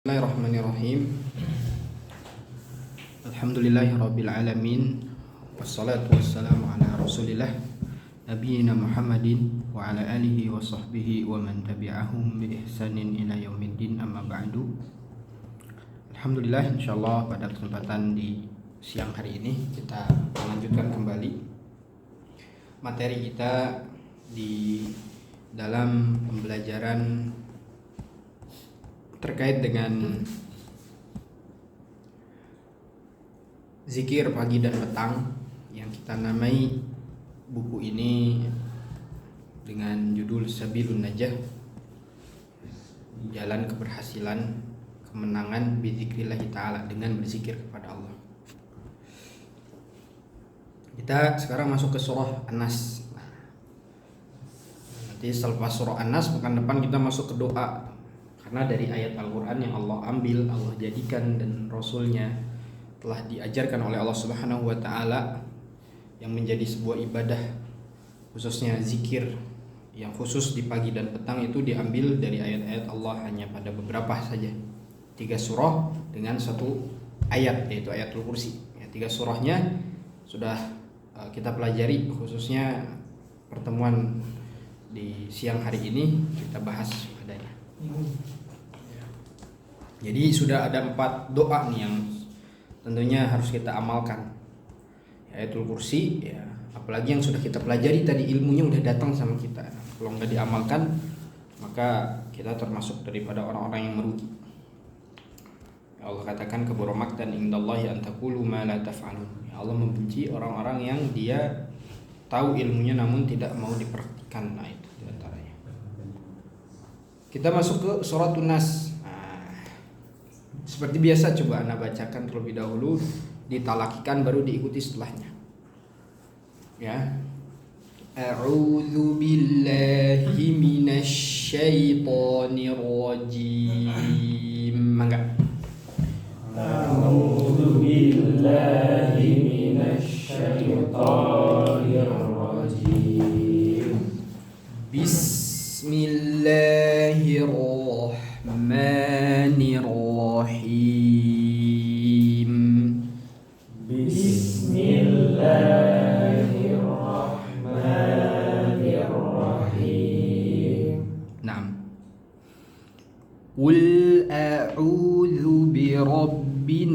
Bismillahirrahmanirrahim. Alhamdulillahirabbil alamin. Wassalatu wassalamu ala Rasulillah nabiyina Muhammadin wa ala alihi wa sahbihi wa man tabi'ahum bi ihsanin ila yaumiddin, amma ba'du. Alhamdulillah, insyaallah pada kesempatan di siang hari ini kita melanjutkan kembali materi kita di dalam pembelajaran terkait dengan zikir pagi dan petang yang kita namai buku ini dengan judul Sabilun Najah, jalan keberhasilan, kemenangan bizikrillah ta'ala, dengan berzikir kepada Allah. Kita sekarang masuk ke surah An-Nas. Nanti selepas surah An-Nas pekan depan kita masuk ke doa. Karena dari ayat Al-Quran yang Allah ambil, Allah jadikan dan Rasulnya telah diajarkan oleh Allah Subhanahu wa Ta'ala yang menjadi sebuah ibadah, khususnya zikir yang khusus di pagi dan petang, itu diambil dari ayat-ayat Allah hanya pada beberapa saja, 3 surah dengan 1 ayat, yaitu ayatul kursi. 3 surahnya sudah kita pelajari, khususnya pertemuan di siang hari ini kita bahas padanya. Jadi sudah ada 4 doa nih yang tentunya harus kita amalkan. Ayatul kursi, ya, apalagi yang sudah kita pelajari tadi, ilmunya udah datang sama kita. Kalau nggak diamalkan, maka kita termasuk daripada orang-orang yang merugi. Allah katakan keburu maktan indallahi an taqulu ma la taf'alun. Allah membenci orang-orang yang dia tahu ilmunya namun tidak mau dipraktikkan. Nah, itu diantaranya. Kita masuk ke surat An-Nas. Seperti biasa, coba Anda bacakan terlebih dahulu, ditalakikan baru diikuti setelahnya. Ya. A'udzu billahi minasy syaithanir rajim. Mangga. A'udzu billahi minasy syaithanir rajim. Bismillahirrahmanirrahim. Bismillahirrahmanirrahim. Naam. Qul a'udzu birabbin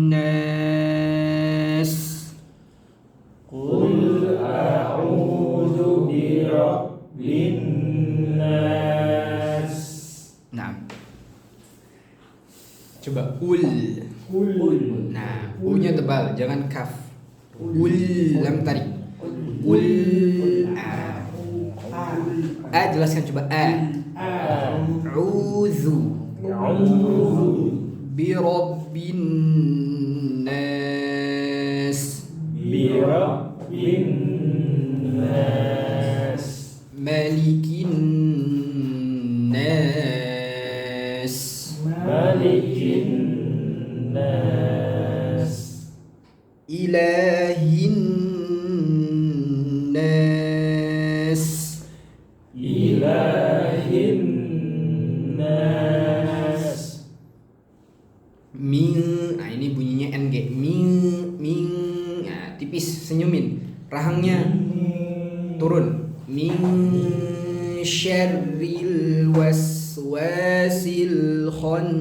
nas. Qul a'udzu birabbin nas. Naam. Coba ul. Nah, u-nya tebal, jangan kaf. Ul lam tarik. Ul a jelaskan coba a. A'udzu bi rabbin nas. Birabbin nas. Malikin nas. Malikin nas. Ilahin nas. Ilahin nas. Min, nah ini bunyinya ng. Min, nah, tipis, senyumin, rahangnya turun. Min syarril waswasil khannas.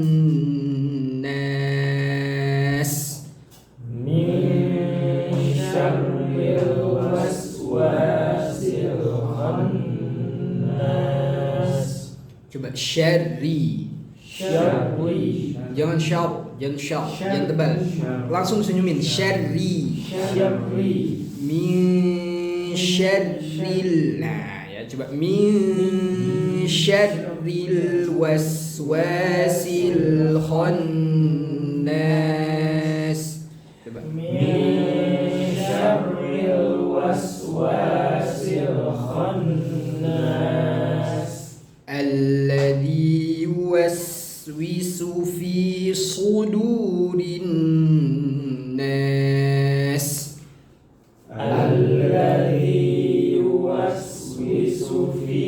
Min syarril waswasil khannas. Coba syarri. Syarri. Jangan syar, jangan tebal. Langsung senyumin. Syarri. Syarri. Min syarril. Nah, ya coba min syarril waswasil khannas. Coba Min syarril waswasil khannas. alladzi yuwaswisu fi sudurin nas. Alladzi yuwaswisu fi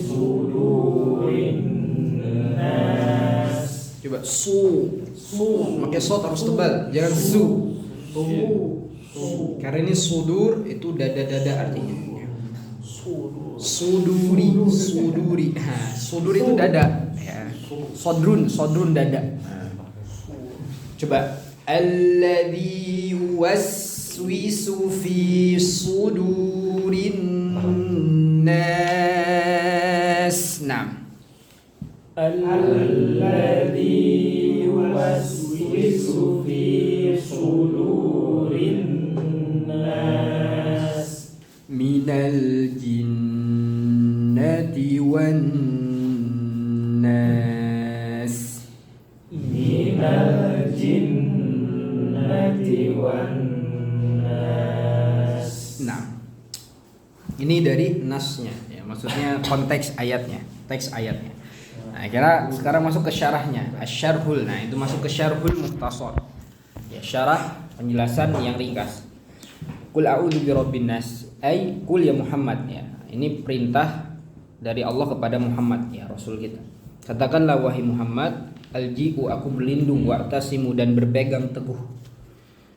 sudurin nas. Coba su. Pakai sod harus tebal, jangan su. Karena ini sudur itu dada-dada artinya. Suduri. Nah, sudur itu dada. Ya. Sodrun dada. Coba alladzi yuwaswisu fi sudurin nas. Nah. Alladzi yuwaswisu fi sudurin nas minal jinnati wan nas. minal jinnati wan nas. Nah, ini dari nasnya, ya, maksudnya konteks ayatnya, teks ayatnya. Nah, kira sekarang masuk ke syarahnya, asyarhul. Nah, itu masuk ke syarhul mukhtasar. Ya, syarah penjelasan yang ringkas. Qul a'udzu birabbin nas, ai qul ya Muhammad, ya. Ini perintah dari Allah kepada Muhammad, ya, rasul kita. Katakanlah wahai Muhammad, alji'u, aku berlindung, wa'tasimu, dan berpegang teguh.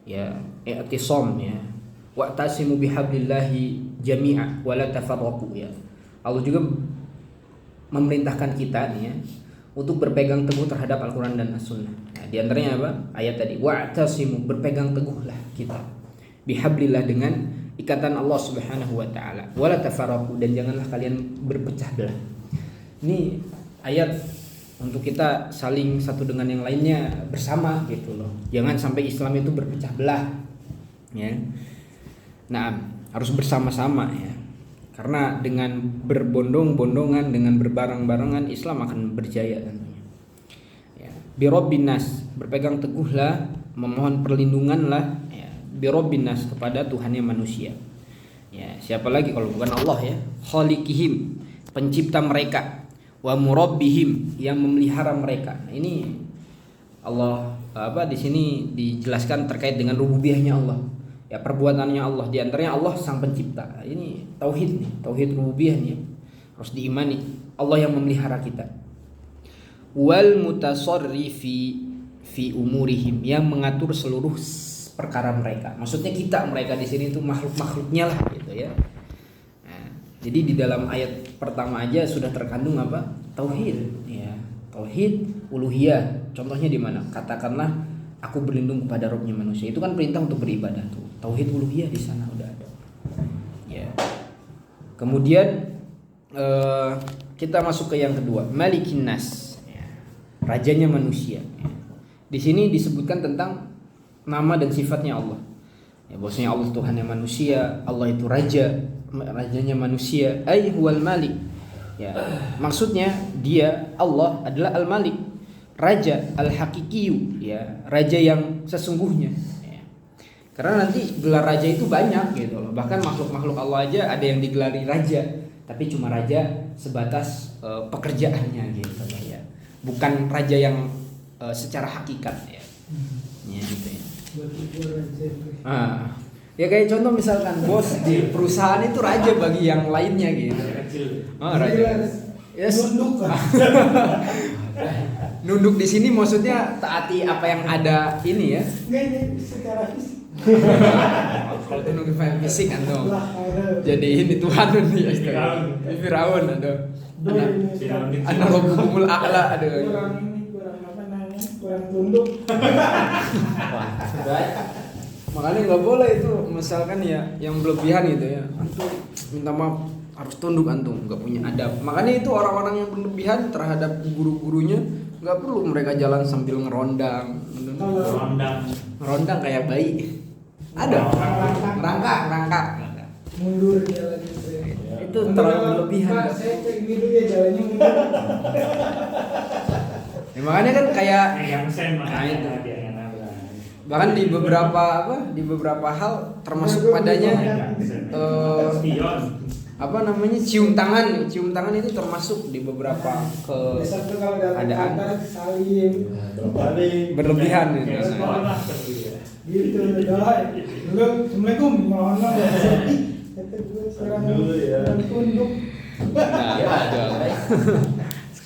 Ya, i'tisam, ya. Wa'tasimu bihablillahi jami'a wa la tafarraqu, ya. Allah juga memerintahkan kita nih, ya, untuk berpegang teguh terhadap Al-Quran dan As-Sunnah. Nah, di antaranya apa? Ayat tadi, wa'tasimu, berpegang teguhlah kita bihablillah, dengan ikatan Allah Subhanahu wa taala. Wala tafarraqu, dan janganlah kalian berpecah belah. Ini ayat untuk kita saling satu dengan yang lainnya bersama gitu loh. Jangan sampai Islam itu berpecah belah. Ya. Nah, harus bersama-sama, ya. Karena dengan berbondong-bondongan, dengan berbareng-barengan, Islam akan berjaya tentunya. Ya. Birabbin nas, berpegang teguhlah, memohon perlindunganlah, ya, birabbin nas, kepada Tuhannya manusia. Ya, siapa lagi kalau bukan Allah, ya? Khaliqihim, pencipta mereka, wa murabbihim, yang memelihara mereka. Nah, ini Allah di sini dijelaskan terkait dengan rububiyahnya Allah. Ya, perbuatannya Allah, di antaranya Allah sang pencipta. Ini tauhid nih, tauhid rububiyah nih, harus diimani. Allah yang memelihara kita. Wal mutasarrifi fi umurihim, yang mengatur seluruh perkara mereka. Maksudnya mereka di sini itu makhluk-makhluknya lah gitu, ya. Nah, jadi di dalam ayat pertama aja sudah terkandung apa? Tauhid, ya. Tauhid uluhiyah. Contohnya di mana? Katakanlah aku berlindung kepada Rabbnya manusia. Itu kan perintah untuk beribadah tuh. Tauhid uluhiyah di sana udah ada. Ya. Kemudian kita masuk ke yang kedua, Malikin Nas, ya. Rajanya manusia. Ya. Di sini disebutkan tentang nama dan sifatnya Allah. Ya, bahwasanya Allah Tuhannya manusia, Allah itu rajanya manusia, ai huwal malik. Ya, maksudnya dia Allah adalah al-Malik, raja al-haqiqiyu, ya, raja yang sesungguhnya, ya. Karena nanti gelar raja itu banyak gitu loh. Bahkan makhluk-makhluk Allah aja ada yang digelari raja, tapi cuma raja sebatas pekerjaannya gitu ya. Bukan raja yang secara hakikat, ya. Ya gitu ya. Ya kayak contoh misalkan bos di perusahaan itu raja bagi yang lainnya gitu. Raja. Yes. Nunduk di sini maksudnya taati apa yang ada ini, ya. Enggak, secara fisik. Kalau nunduk fisik kan dong. Jadi ini Tuhan nih, Firaun ada. Anak Rabbukumul A'la ada. Kurang apa namanya? Kurang tunduk. Makanya nggak boleh itu misalkan ya yang berlebihan gitu, ya. Antum minta maaf harus tunduk, antum nggak punya adab. Makanya itu orang-orang yang berlebihan terhadap guru-gurunya nggak perlu mereka jalan sambil ngerondang kayak bayi. Ada rangkak mundur jalan itu terlalu berlebihan. Pak, saya cek dulu ya jalannya mundur. Ya, makanya kan kayak yang sen nah, itu. Bahkan di beberapa hal termasuk padanya apa namanya cium tangan itu termasuk di beberapa keadaan berlebihan gitu. Gitu udah. Dulu Assalamualaikum mohon ya. Kata gue sekarang tunduk. Nah,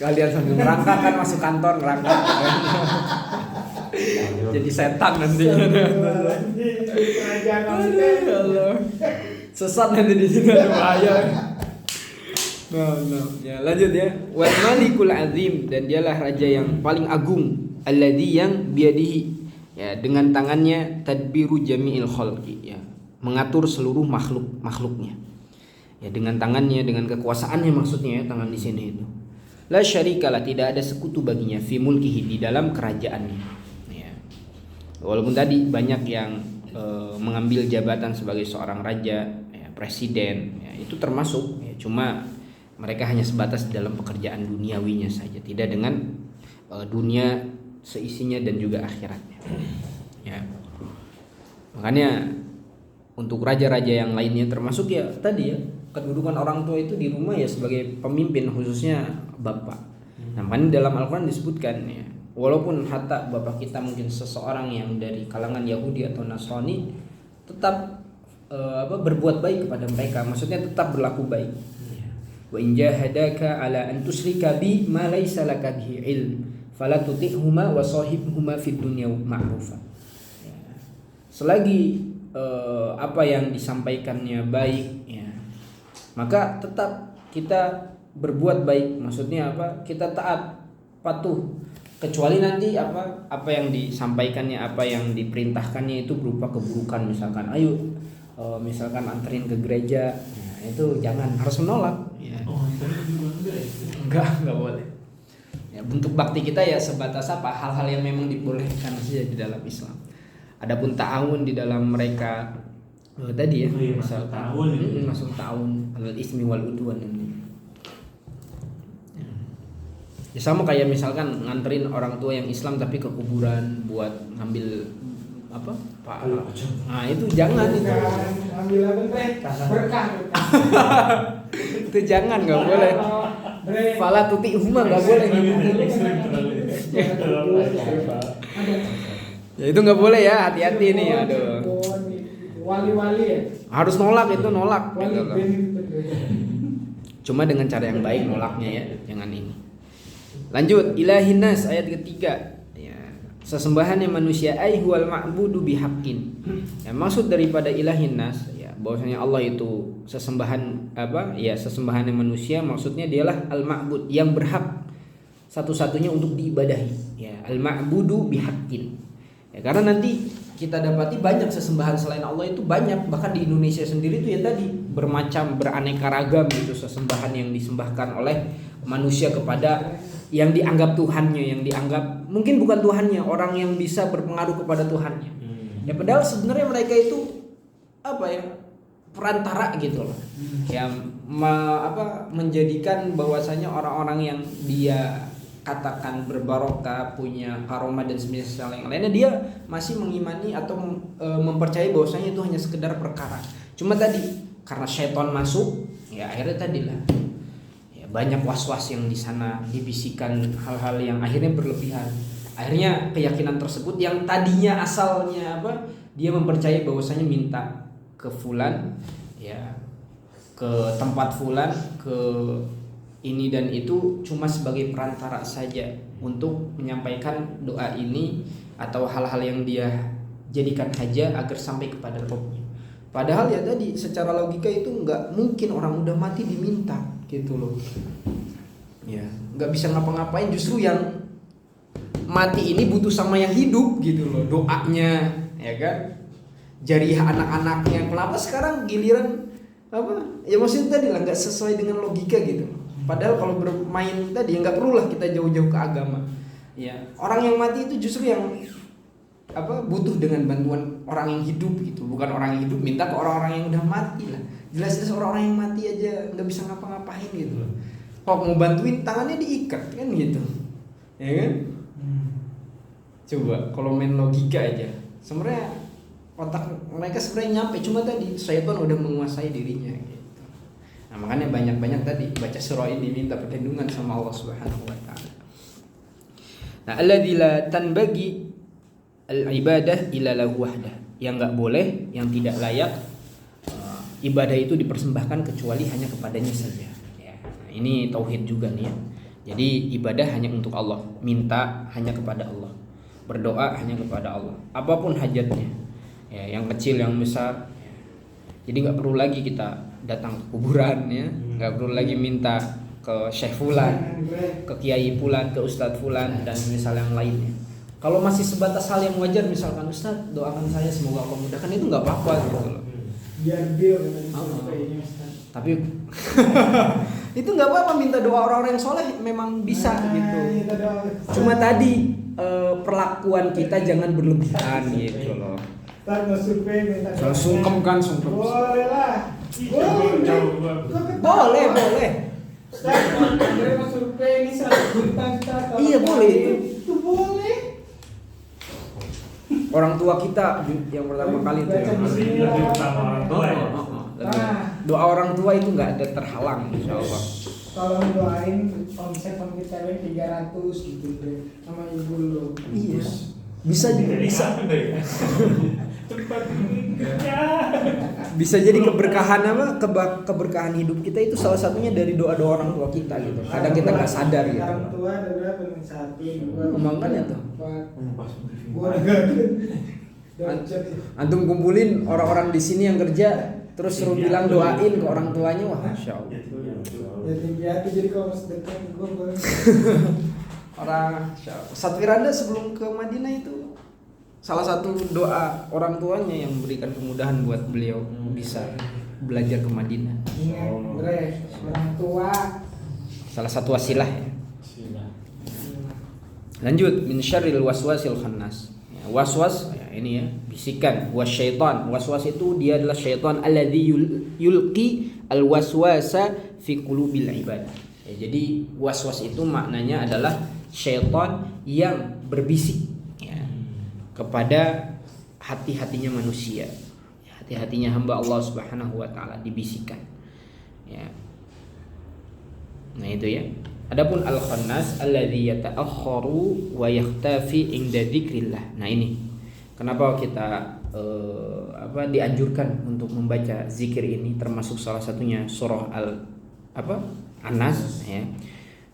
Kalian sambil merangkak kan masuk kantor merangkak. Jadi setan nanti. Kerajaan Amerika. Allah. Sesat nanti di sini ada bahaya. No. Ya, lanjut ya. Wal Malikul Azim, dan dialah raja yang paling agung, alladzi yang biadihi, ya, dengan tangannya tadbiru jami'il khalqi, ya, mengatur seluruh makhluknya. Ya, dengan tangannya, dengan kekuasaannya maksudnya ya, tangan di sini itu. La syarikalah, tidak ada sekutu baginya, fi mulkihi, di dalam kerajaannya. Ya. Walaupun tadi banyak yang mengambil jabatan sebagai seorang raja, ya, presiden, ya, itu termasuk, ya, cuma mereka hanya sebatas dalam pekerjaan duniawinya saja, tidak dengan dunia seisinya dan juga akhiratnya. Ya. Makanya untuk raja-raja yang lainnya termasuk ya tadi ya, kedudukan orang tua itu di rumah ya sebagai pemimpin, khususnya bapak. Nah, makanya dalam Al-Quran disebutkan ya, walaupun hatta bapak kita mungkin seseorang yang dari kalangan Yahudi atau Nasrani, tetap berbuat baik kepada mereka, maksudnya tetap berlaku baik. Wa in jahadaka ala an tusyrika bi ma laysa laka bihi ilm fala tuti'huma wa shahibhuma fid dunya ma'rufa. Ya. Selagi apa yang disampaikannya baik, ya, maka tetap kita berbuat baik, maksudnya apa? Kita taat, patuh, kecuali nanti apa yang disampaikannya, apa yang diperintahkannya itu berupa keburukan, misalkan ayo misalkan anterin ke gereja, nah, itu jangan, harus menolak. Ya. Enggak boleh. Ya, bentuk bakti kita ya sebatas apa? Hal-hal yang memang dibolehkan saja di dalam Islam. Adapun ta'awun di dalam mereka tadi ya, misal masuk ta'awun alal ismi wal udwan ini. Ya sama kayak misalkan nganterin orang tua yang Islam tapi ke kuburan buat ngambil apa? Nah, itu jangan itu. Ambil apa teh? Berkah. Itu jangan, enggak boleh. Fala tuti huma enggak boleh gitu. Ya itu enggak boleh ya, hati-hati nih, aduh. Wali-wali ya. Harus nolak, itu nolak. Wali Cuma dengan cara yang baik nolaknya ya, jangan ini. Lanjut, ilahin nas ayat ketiga. Ya, sesembahannya manusia ai huwal ma'budu bihaqqin. Ya, maksud daripada ilahin nas ya, bahwasanya Allah itu sesembahan apa? Ya, sesembahannya manusia, maksudnya dialah al-ma'bud, yang berhak satu-satunya untuk diibadahi. Ya, al-ma'budu bihaqqin. Ya, karena nanti kita dapati banyak sesembahan selain Allah itu banyak, bahkan di Indonesia sendiri itu ya tadi bermacam, beraneka ragam gitu sesembahan yang disembahkan oleh manusia kepada yang dianggap Tuhannya, yang dianggap mungkin bukan Tuhannya, orang yang bisa berpengaruh kepada Tuhannya. Ya padahal sebenarnya mereka itu apa ya, perantara gitu loh, yang menjadikan bahwasanya orang-orang yang dia katakan berbarokah, punya karomah dan semisal yang lainnya, dia masih mengimani atau mempercayai bahwasanya itu hanya sekedar perkara. Cuma tadi karena syaitan masuk, ya akhirnya tadi lah ya, banyak was-was yang di sana dibisikkan hal-hal yang akhirnya berlebihan. Akhirnya keyakinan tersebut yang tadinya asalnya apa, dia mempercayai bahwasanya minta ke fulan, ya ke tempat fulan, ke ini dan itu cuma sebagai perantara saja untuk menyampaikan doa ini atau hal-hal yang dia jadikan haja agar sampai kepada Rabbnya. Padahal ya tadi secara logika itu nggak mungkin orang udah mati diminta gitu loh. Ya, nggak bisa ngapa-ngapain, justru yang mati ini butuh sama yang hidup gitu loh, doanya, ya kan? Jariah anak-anaknya. Kenapa sekarang giliran apa? Ya maksudnya tadi lah nggak sesuai dengan logika gitu. Padahal kalau bermain tadi nggak perlulah kita jauh-jauh ke agama. Ya, orang yang mati itu justru yang apa, butuh dengan bantuan orang yang hidup gitu, bukan orang yang hidup minta ke orang-orang yang udah mati lah. Jelas-jelas orang-orang yang mati aja nggak bisa ngapa-ngapain gitu loh. Kok mau bantuin tangannya diikat kan gitu, ya kan? Coba kalau main logika aja, sebenarnya otak mereka sebenarnya nyampe, cuma tadi syaitan udah menguasai dirinya gitu. Nah makanya banyak-banyak tadi baca surah ini minta perlindungan sama Allah Subhanahu wa taala. Nah, alladzi la tanbaghi al-ibadah illa lahu wahdah, yang enggak boleh, yang tidak layak ibadah itu dipersembahkan kecuali hanya kepadanya saja. Ya, nah, ini tauhid juga nih ya. Jadi ibadah hanya untuk Allah, minta hanya kepada Allah, berdoa hanya kepada Allah, apapun hajatnya, ya, yang kecil yang besar. Jadi nggak perlu lagi kita datang ke kuburan, ya, nggak perlu lagi minta ke Syekh Fulan, ke Kiai Fulan, ke Ustadz Fulan dan misal yang lainnya. Kalau masih sebatas hal yang wajar, misalkan Ustadz doakan saya semoga Allah mudahkan, itu nggak apa-apa gitu loh. Biar dia ini Ustaz. Tapi itu nggak apa-apa, minta doa orang-orang yang soleh memang bisa gitu. Kita doa. Cuma tadi perlakuan kita jangan berlebihan gitu loh. Ntar mau survei minta doa. Soal sungkem kan, sungkem. Boleh lah. Boleh. Ustaz, Andre mau survei ini 100 juta. Iya, boleh itu. Itu boleh. Orang tua kita yang pertama kali itu Baca yang di sini Lebih lah. utama orang tua ya. Nah. Doa orang tua itu nggak ada terhalang, insya Allah. Kalau doain omset kita 300 gitu deh sama ibu lo. Iya. Bisa juga. Bisa. Cepat ya. Bisa jadi keberkahan apa? Keberkahan hidup kita itu salah satunya dari doa-doa orang tua kita gitu. Kadang kita nggak sadar gitu. Orang tua ada berapa nih? 1, 2, Makanya tuh. 4. Gua ada. Antum kumpulin orang-orang di sini yang kerja, terus suruh bilang doain ke orang tuanya, wah, masya Allah. Jadi kalau mas dekat gue boleh. Orang Ustadz Firanda sebelum ke Madinah itu salah satu doa orang tuanya yang memberikan kemudahan buat beliau bisa belajar ke Madinah. Ingat, Bre, orang tua. Salah satu wasilah ya. Lanjut, min syarril waswasil khannas. Ya, waswas ya, ini ya, bisikan, wasyaitan. Waswas itu dia adalah syaitan alladzi yulqi alwaswasa fi qulubil ibad. Ya, jadi waswas itu maknanya adalah syaitan yang berbisik ya, kepada hati-hatinya manusia. Ya, hati-hatinya hamba Allah Subhanahu wa taala dibisikkan. Ya. Nah, itu ya. Adapun al-khannas alladzi yata'akhkharu wa yakhtafi inda dzikrillah. Nah, ini kenapa kita dianjurkan untuk membaca zikir ini, termasuk salah satunya surah An-Nas ya.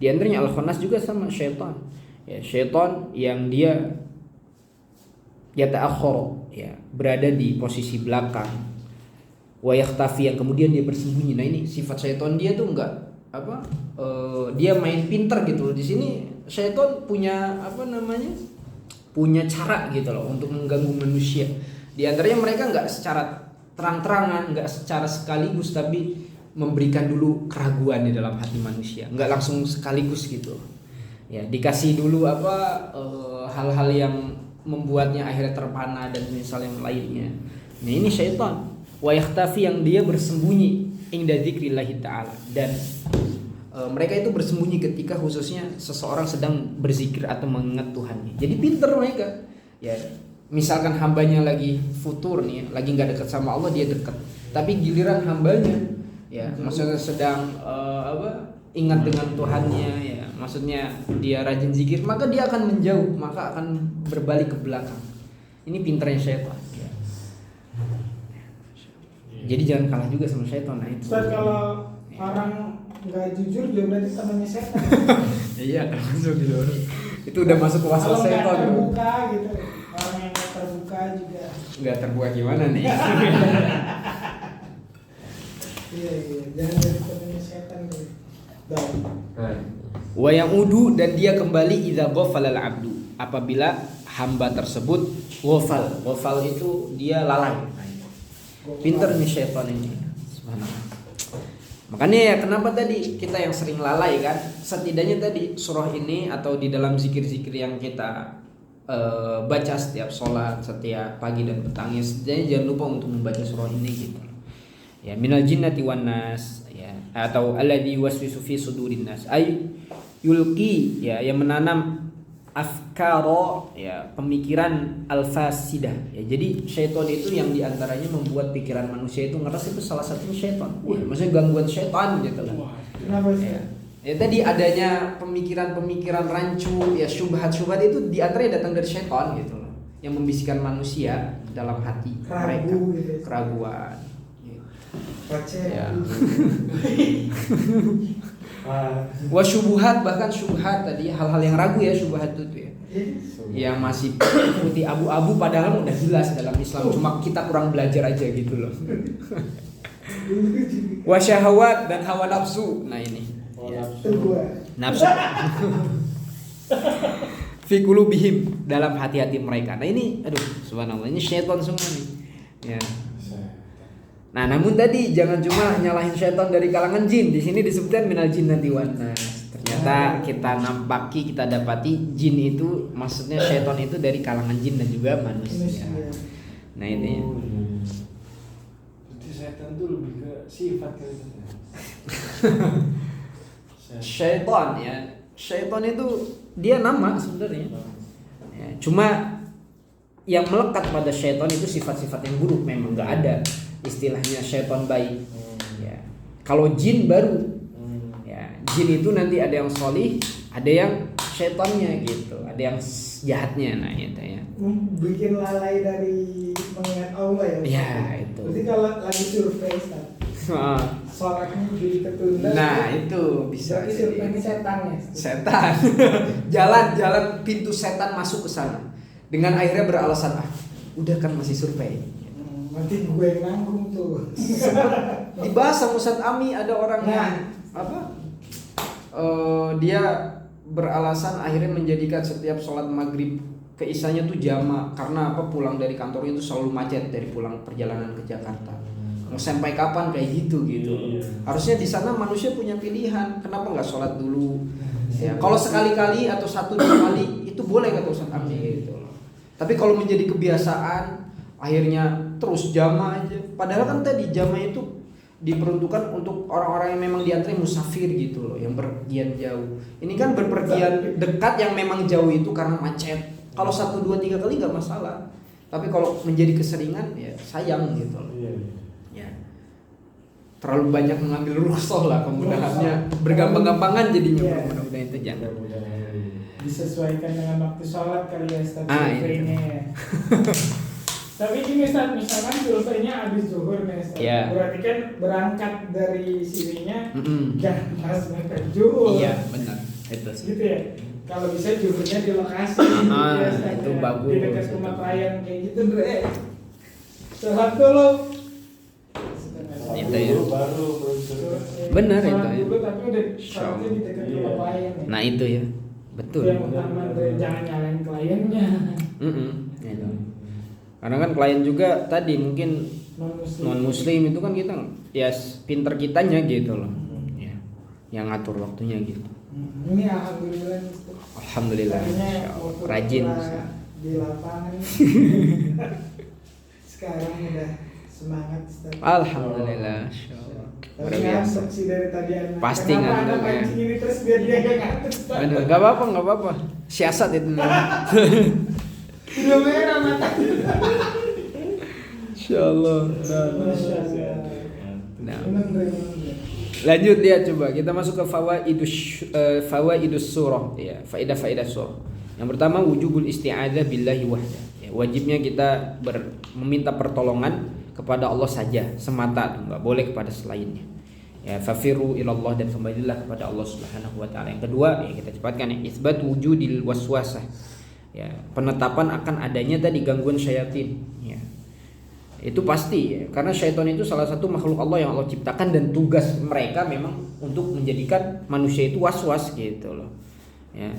Di antaranya al-khannas juga sama syaitan. Ya, syaitan yang dia yata'akhkharu ya, berada di posisi belakang. Wa yakhtafi yang kemudian dia bersembunyi. Nah, ini sifat syaitan dia tuh enggak dia main pinter gitu loh. Di sini syaitan punya punya cara gitu loh untuk mengganggu manusia. Di antaranya mereka nggak secara terang-terangan, nggak secara sekaligus, tapi memberikan dulu keraguan di dalam hati manusia, nggak langsung sekaligus gitu. Ya, dikasih dulu hal-hal yang membuatnya akhirnya terpana dan misal yang lainnya. Nah, ini syaitan wa yakhtafi yang dia bersembunyi inda dzikrillah ta'ala, dan mereka itu bersembunyi ketika khususnya seseorang sedang berzikir atau mengingat Tuhannya. Jadi pinter mereka. Ya, misalkan hambanya lagi futur nih, lagi nggak dekat sama Allah, dia dekat. Tapi giliran hambanya, ya, maksudnya sedang ingat dengan Tuhannya, ya, maksudnya dia rajin zikir, maka dia akan menjauh, maka akan berbalik ke belakang. Ini pinternya syaitan. Ya. Jadi jangan kalah juga sama syaitan. Nah, itu. Ustaz, kalau orang nggak jujur juga berarti temannya setan. Iya, termasuk gitu. Itu udah masuk ke waswas Kalau nggak setan. terbuka gitu, orang yang nggak terbuka juga. Nggak terbuka gimana nih? Iya, jangan jadi temannya setan deh. Wa yang udu, dan dia kembali idza ghafala al-abdu, apabila hamba tersebut ghafal. Ghafal itu dia lalai. Pinter nih syaitan ini. Subhanallah. Makanya ya kenapa tadi kita yang sering lalai kan? Setidaknya tadi surah ini atau di dalam zikir-zikir yang kita baca setiap sholat, setiap pagi dan petangnya, setidaknya jangan lupa untuk membaca surah ini gitu. Ya, minal jinnati wan nas ya, atau alladzi yuwaswisu fi sudurin nas ay yulqi ya, yang menanam afkaro ya, pemikiran al-fasidah ya. Jadi syaitan itu yang diantaranya membuat pikiran manusia itu ngeres, itu salah satunya syaitan. Maksudnya gangguan syaitan gitu kan. Kenapa sih? Ya tadi adanya pemikiran-pemikiran rancu ya, syubhat-syubhat itu diantaranya datang dari syaitan gitu loh, yang membisikkan manusia dalam hati mereka Gitu. keraguan. Pacar. Ya. Wa syubhat, bahkan syubhat tadi hal-hal yang ragu ya, syubhat itu ya. Yang masih putih abu-abu padahal udah jelas dalam Islam, cuma kita kurang belajar aja gitu loh. Wa syahawat, dan hawa nafsu. Nah ini. Ya. Nafsu. Fi qulubihim, dalam hati-hati mereka. Nah ini aduh subhanallah, ini syaitan semua nih. Ya. Nah, namun tadi jangan cuma nyalahin syaitan dari kalangan jin. Di sini disebutkan minal jinnati wan nas. Ternyata kita nampaki, kita dapati jin itu maksudnya syaitan itu dari kalangan jin dan juga manusia. Nah, ini. Jadi setan tuh lebih ke sifat kali. Syaitan ya. Syaitan itu dia nama sebenarnya. Ya, cuma yang melekat pada syaitan itu sifat-sifat yang buruk, memang nggak ada istilahnya syaitan baik. Ya. Kalau jin baru, ya jin itu nanti ada yang solih, ada yang syaitannya gitu, ada yang jahatnya. Nah itu ya. Bikin lalai dari mengingat Allah ya. Ya itu. Berarti kalau lagi survei sholatnya jadi ketunda. Nah itu bisa. Berarti survei ini setan ya. Setan. Jalan pintu setan masuk ke sana. Dengan akhirnya beralasan udah kan masih survei. Nanti gue yang nanggung tuh. Dibahas sama Ustadz Ami, ada orang yang dia beralasan akhirnya menjadikan setiap sholat maghrib ke isanya tuh jamak karena apa, pulang dari kantornya itu selalu macet dari pulang perjalanan ke Jakarta. Mau sampai kapan kayak gitu. Harusnya di sana manusia punya pilihan, kenapa nggak sholat dulu? Ya, kalau sekali-kali atau 1-2 kali itu boleh kata Ustadz Ami gitu loh. Tapi kalau menjadi kebiasaan akhirnya terus jamaah aja. Padahal kan tadi jamaah itu diperuntukkan untuk orang-orang yang memang diantri musafir gitu loh, yang berpergian jauh. Ini kan berpergian dekat yang memang jauh itu karena macet. Kalau 1, 2, 3 kali nggak masalah. Tapi kalau menjadi keseringan ya sayang gitu loh. Ya. Terlalu banyak mengambil rukhsah lah, kemudahannya bergampang-gampangan jadinya. Mudah-mudahan itu jangan. Disesuaikan dengan waktu sholat kali ya Ustaz, Iya. ya. Tapi ini Ustaz, misalkan surveinya habis zuhur nih Ustaz. Yeah. Berarti kan berangkat dari sininya jangan pas mepet zuhur. Iya benar, itu sih. Gitu ya. Kalau bisa zuhurnya di lokasi ya, Ustaz, itu ya. bagus. Di dekat rumah klien kayak gitu Dre. Sholat dulu. Itu ya. Baru Benar itu Sholat ya. dulu tapi udah sholatnya di dekat rumah klien ya. Nah itu ya, betul. Itu yang utama Dre, jangan nyalain kliennya. Itu. Karena kan klien juga tadi mungkin non muslim itu kan kita ya pinter kitanya gitu loh. Ya. Yang ngatur waktunya gitu. Ini alhamdulillah Ustaz. Alhamdulillah. Tadinya Insyaallah. waktu Rajin. di lapangan sekarang udah semangat Ustaz. Alhamdulillah. Insyaallah. Luar Tapi biasa. ngantuk sih dari tadi anak. Pasti Kenapa ngantuk anak ya. pancing ini terus biar dia gak ngantuk Ustaz? Aduh, nggak apa-apa. Siasat itu. Udah merah matanya. Insyaallah. Masya Allah. Nah. Bener, bener. Lanjut lihat coba, kita masuk ke fawaidus surah ya, faedah surah. Yang pertama wujubul isti'adzah billahi wahda. Ya, wajibnya kita meminta pertolongan kepada Allah saja semata, enggak boleh kepada selainnya. Ya, fafiru ilallah, dan kembalilah kepada Allah Subhanahu wa taala. Yang kedua, ya kita cepatkan ya, isbat wujudil waswasah. Ya, penetapan akan adanya tadi gangguan syaitan. Ya. Itu pasti ya, karena syaitan itu salah satu makhluk Allah yang Allah ciptakan dan tugas mereka memang untuk menjadikan manusia itu was-was gitu loh. Ya.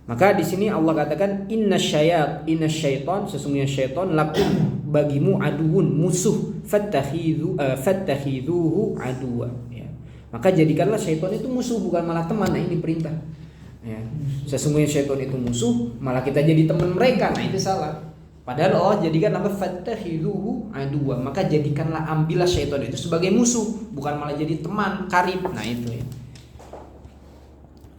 Maka di sini Allah katakan inna syaitan, sesungguhnya syaitan lakum bagimu aduun, musuh, fattakhidhuhu aduwa. Ya. Maka jadikanlah syaitan itu musuh, bukan malah teman. Nah ini perintah. Ya. Sesungguhnya syaitan itu musuh, malah kita jadi teman mereka. Nah itu salah. Padahal Allah jadikan nama fattakhidhuhu aduwa. Maka jadikanlah, ambillah syaitan itu sebagai musuh, bukan malah jadi teman karib. Nah itu ya.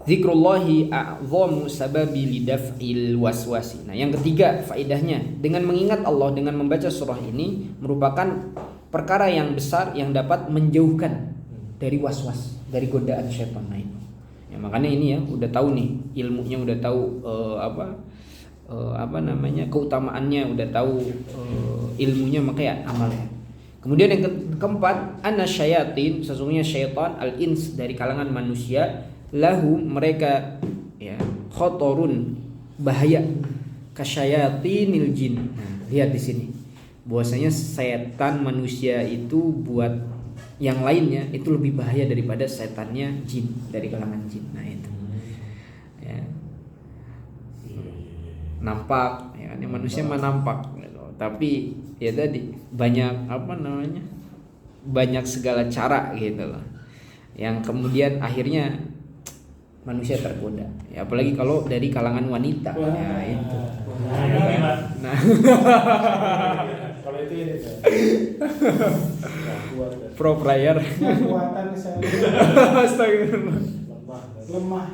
Zikrullahi a'zamu sababi lidaf'il waswasi. Nah, yang ketiga faedahnya, dengan mengingat Allah, dengan membaca surah ini merupakan perkara yang besar yang dapat menjauhkan dari waswas, dari godaan syaitan. Nah, itu. Ya, makanya ini ya, udah tahu nih ilmunya, udah tahu keutamaannya, udah tahu ilmunya, maka ya amal ya. Kemudian yang keempat, anna syayatin, sesungguhnya syaitan al-ins dari kalangan manusia, lahum mereka ya khotorun bahaya kasyayatinil jin. Nah, lihat di sini. Bahwasanya setan manusia itu buat yang lainnya itu lebih bahaya daripada setannya jin dari kalangan jin. Nah, itu. Ya. Nampak ya, ini manusia mah nampak gitu. Tapi ya tadi banyak banyak segala cara gitu loh yang kemudian akhirnya manusia tergoda ya, apalagi kalau dari kalangan wanita. Ya itu nah Kalau itu ini tuh. Kuat ya. pro player. Kekuatan saya Astagfirullah. lemah.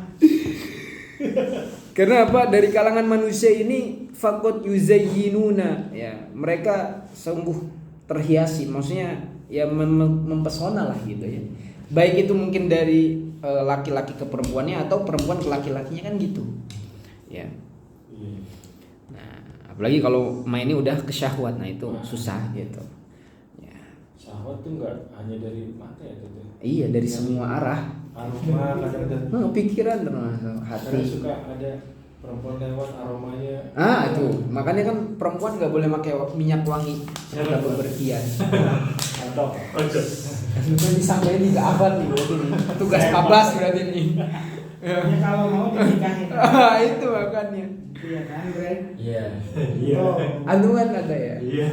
Karena apa? Dari kalangan manusia ini fakot yuzayyinuna ya, mereka sungguh terhiasi, maksudnya ya mempesona lah gitu ya. Baik itu mungkin dari laki-laki ke perempuannya atau perempuan ke laki-lakinya kan gitu. Ya. Nah, apalagi kalau mainnya udah ke syahwat, nah itu susah gitu. Ya. Syahwat tuh nggak hanya dari mata ya tuh. Iya, dari semua arah. Aroma kadang-kadang. Pikiran termasuk Kadang hati. suka ada perempuan lewat aromanya. Itu makanya kan perempuan nggak boleh pakai minyak wangi ketika bepergian. Atau Lu disampaikan juga abad nih berarti nih. Tugas pabas berarti nih. Ya kalau mau dinikahin. Itu makanya. Iya kan, Bre? Iya. Oh. Anuan ada ya. Iya.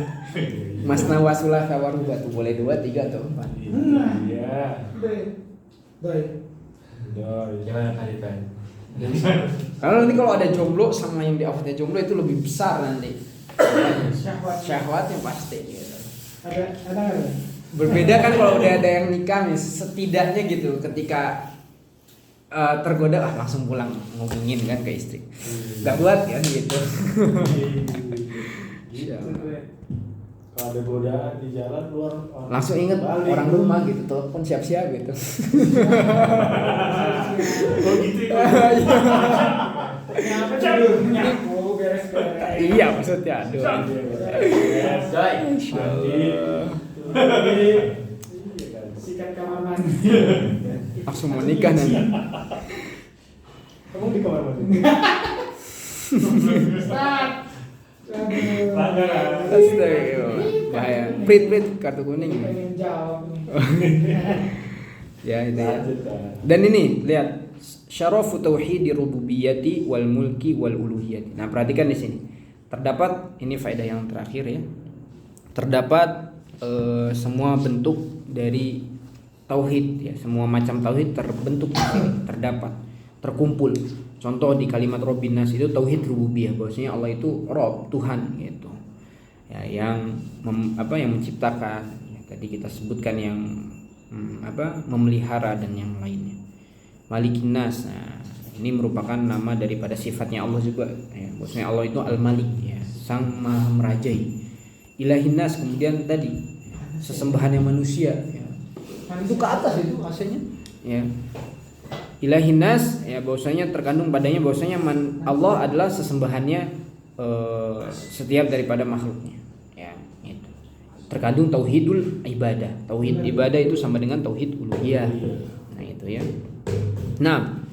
Mas nawasulah kawaruba tuh boleh 2, 3 atau 4. Iya. Baik. Gimana tadi Pan? Karena nanti kalau ada jomblo sama yang di outfitnya jomblo itu lebih besar nanti. Syahwatnya pasti gitu. Ada nggak? Berbeda kan kalau udah ada yang nikah nih, setidaknya gitu ketika tergoda langsung pulang ngomongin kan ke istri. Gak kuat kan gitu. Gitu. Kalau ada godaan di jalan luar Langsung inget balik. orang rumah gitu, telepon siap-siap gitu. Oh gitu. Kenapa dulu nyapu beres-beres? Iya maksudnya aduh. Sikat kamar mandi. Langsung mau nikah nanti. Kamu di kamar mandi? Start. Pelanggaran. Astagfirullah. Bahaya. Prit kartu kuning. Pengen jawab nih. Ya itu ya. Lanjut, Kak. Dan ini lihat syarafu tauhid rububiyyati wal mulki wal uluhiyyati. Nah, perhatikan di sini. Terdapat ini faedah yang terakhir ya. Terdapat semua bentuk dari tauhid ya, semua macam tauhid terbentuk di sini, terdapat, terkumpul. Contoh di kalimat Rabbin Nas itu tauhid rububiyah, bahwasanya Allah itu Rabb, Tuhan gitu. Ya, yang yang menciptakan. Ya, tadi kita sebutkan yang memelihara dan yang lainnya. Malikin Nas. Nah, ini merupakan nama daripada sifatnya Allah juga ya, bahwasanya Allah itu Al-Malik ya, Sang Maha Merajai. Ilahin Nas, kemudian tadi sesembahannya manusia ya. Itu ke atas itu maksudnya ya. Ilahin Nas ya, bahwasanya terkandung padanya bahwasanya Allah adalah sesembahannya setiap daripada makhluknya ya, gitu. Terkandung tauhidul ibadah. Tauhid ibadah itu sama dengan tauhid uluhiyah. Nah, itu ya. Nah,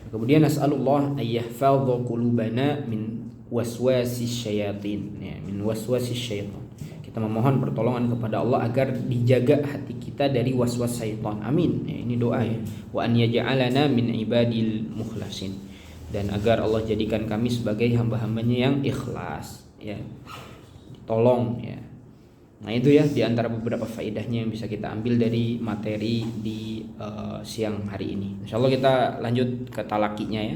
kemudian nas'alullah ayyahfadha qulubana min waswasis syayatin ya, min waswasis syaitan. Kita memohon pertolongan kepada Allah agar dijaga hati kita dari waswas syaitan. Amin. Ya, ini doa ya. Wa an yaj'alana min ibadil mukhlasin. Dan agar Allah jadikan kami sebagai hamba-hambanya yang ikhlas ya. Tolong ya. Nah, itu ya di antara beberapa faedahnya yang bisa kita ambil dari materi di siang hari ini. Insyaallah kita lanjut ke talakinya ya.